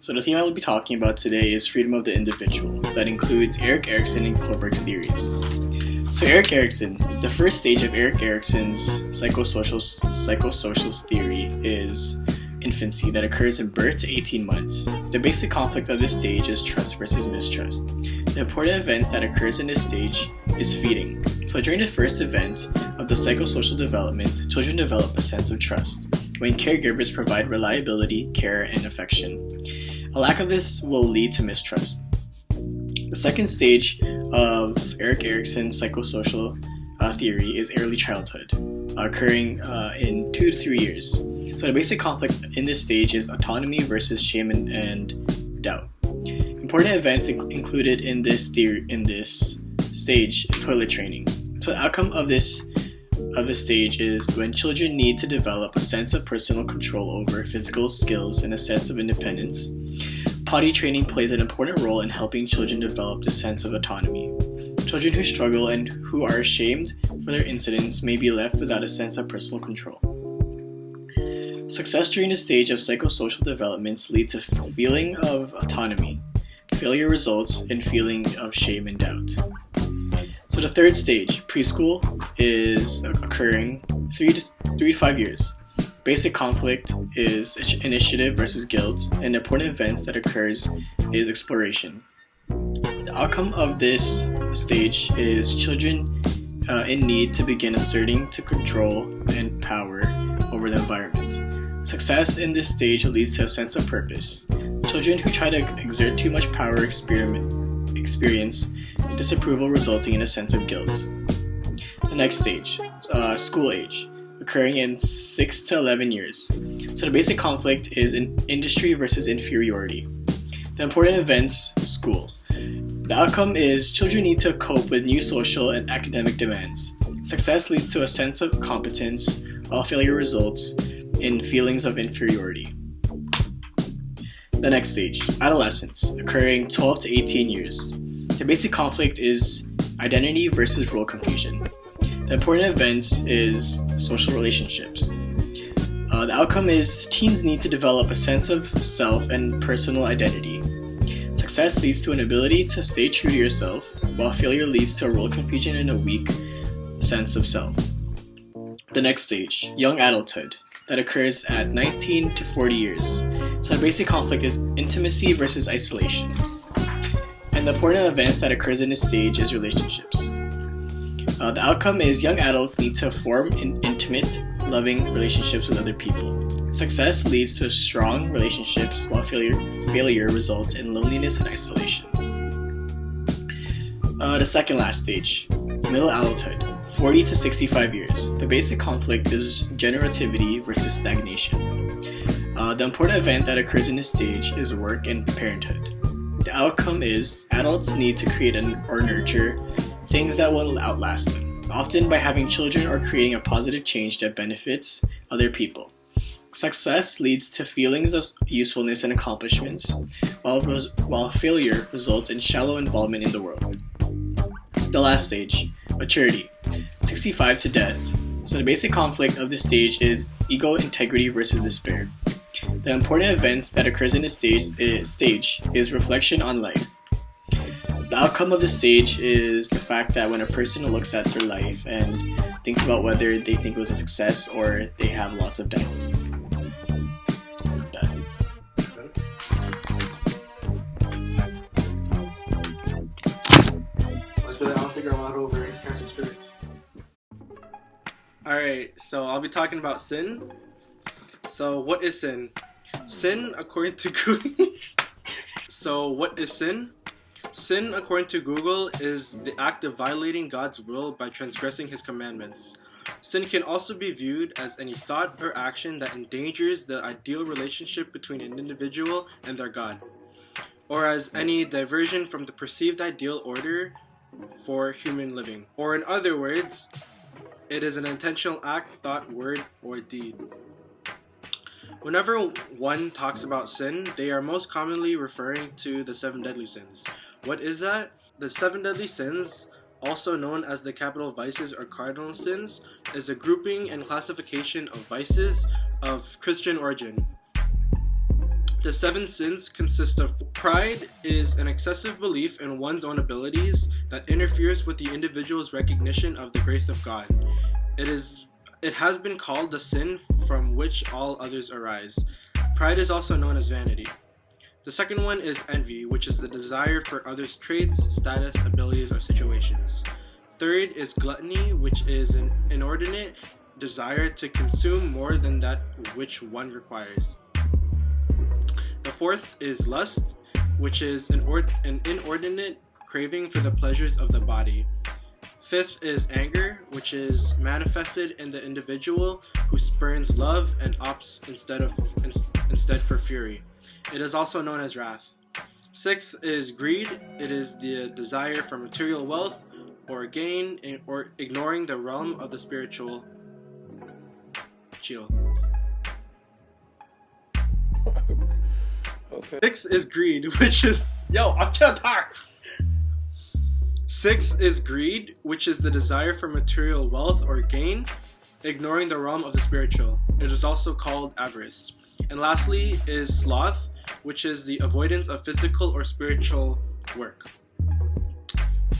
So the theme I will be talking about today is freedom of the individual. That includes Erik Erikson and Kohlberg's theories. So Erik Erikson, the first stage of Erik Erikson's psychosocial theory is infancy that occurs in birth to 18 months. The basic conflict of this stage is trust versus mistrust. The important event that occurs in this stage is feeding. So during the first event of the psychosocial development, children develop a sense of trust when caregivers provide reliability, care, and affection. A lack of this will lead to mistrust. The second stage of Erik Erikson's psychosocial theory is early childhood, occurring in 2 to 3 years. So the basic conflict in this stage is autonomy versus shame and doubt. Important events included in this stage, toilet training. So the outcome of this stage is when children need to develop a sense of personal control over physical skills and a sense of independence. Potty training plays an important role in helping children develop the sense of autonomy. Children who struggle and who are ashamed for their incidents may be left without a sense of personal control. Success during the stage of psychosocial developments leads to feeling of autonomy. Failure results in feeling of shame and doubt. So the third stage, preschool, is occurring 3 to 5 years. Basic conflict is initiative versus guilt, and the important events that occurs is exploration. The outcome of this stage is children in need to begin asserting to control and power over the environment. Success in this stage leads to a sense of purpose. Children who try to exert too much power experience disapproval, resulting in a sense of guilt. The next stage, school age, occurring in 6 to 11 years. So the basic conflict is in industry versus inferiority. The important events, school. The outcome is children need to cope with new social and academic demands. Success leads to a sense of competence, while failure results in feelings of inferiority. The next stage, adolescence, occurring 12 to 18 years. The basic conflict is identity versus role confusion. The important events is social relationships. The outcome is teens need to develop a sense of self and personal identity. Success leads to an ability to stay true to yourself, while failure leads to a role confusion and a weak sense of self. The next stage, young adulthood, that occurs at 19 to 40 years. So the basic conflict is intimacy versus isolation. And the important events that occurs in this stage is relationships. The outcome is young adults need to form intimate, loving relationships with other people. Success leads to strong relationships, while failure results in loneliness and isolation. The second last stage, middle adulthood, 40 to 65 years. The basic conflict is generativity versus stagnation. The important event that occurs in this stage is work and parenthood. The outcome is adults need to create or nurture things that will outlast them, often by having children or creating a positive change that benefits other people. Success leads to feelings of usefulness and accomplishments, while failure results in shallow involvement in the world. The last stage, maturity, 65 to death. So the basic conflict of this stage is ego, integrity versus despair. The important events that occurs in this stage is reflection on life. The outcome of the stage is the fact that when a person looks at their life and thinks about whether they think it was a success or they have lots of doubts. Alright, so I'll be talking about sin. So what is sin? Sin, according to Google. So what is sin? Sin, according to Google, is the act of violating God's will by transgressing His commandments. Sin can also be viewed as any thought or action that endangers the ideal relationship between an individual and their God, or as any diversion from the perceived ideal order for human living. Or in other words, it is an intentional act, thought, word, or deed. Whenever one talks about sin, they are most commonly referring to the 7 deadly sins. What is that? The 7 deadly sins, also known as the capital vices or cardinal sins, is a grouping and classification of vices of Christian origin. The 7 sins consist of pride is an excessive belief in one's own abilities that interferes with the individual's recognition of the grace of God. It has been called the sin from which all others arise. Pride is also known as vanity. The second one is envy, which is the desire for others' traits, status, abilities, or situations. Third is gluttony, which is an inordinate desire to consume more than that which one requires. The fourth is lust, which is an inordinate craving for the pleasures of the body. Fifth is anger, which is manifested in the individual who spurns love and opts instead for fury. It is also known as wrath. Sixth is greed. It is the desire for material wealth or gain, or ignoring the realm of the spiritual. Chill. Okay. 6 is greed, which is I'm trying to talk. 6 is greed, which is the desire for material wealth or gain, ignoring the realm of the spiritual. It is also called avarice. And lastly is sloth, which is the avoidance of physical or spiritual work.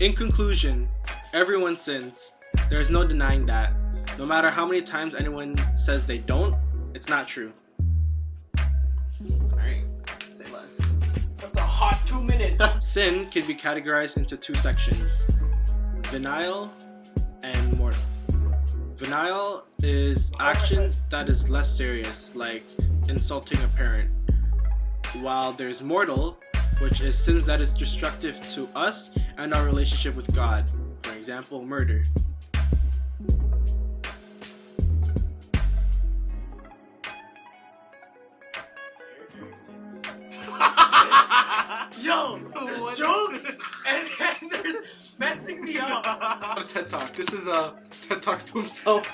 In conclusion, everyone sins. There is no denying that. No matter how many times anyone says they don't, it's not true. Alright, say less. That's a hot 2 minutes. Sin can be categorized into 2 sections: venial and mortal. Venial is actions that is less serious, like insulting a parent, while there's mortal, which is sins that is destructive to us and our relationship with God. For example, murder. Yo, there's jokes and then there's messing me up. Not a TED Talk. This is a TED Talks to himself.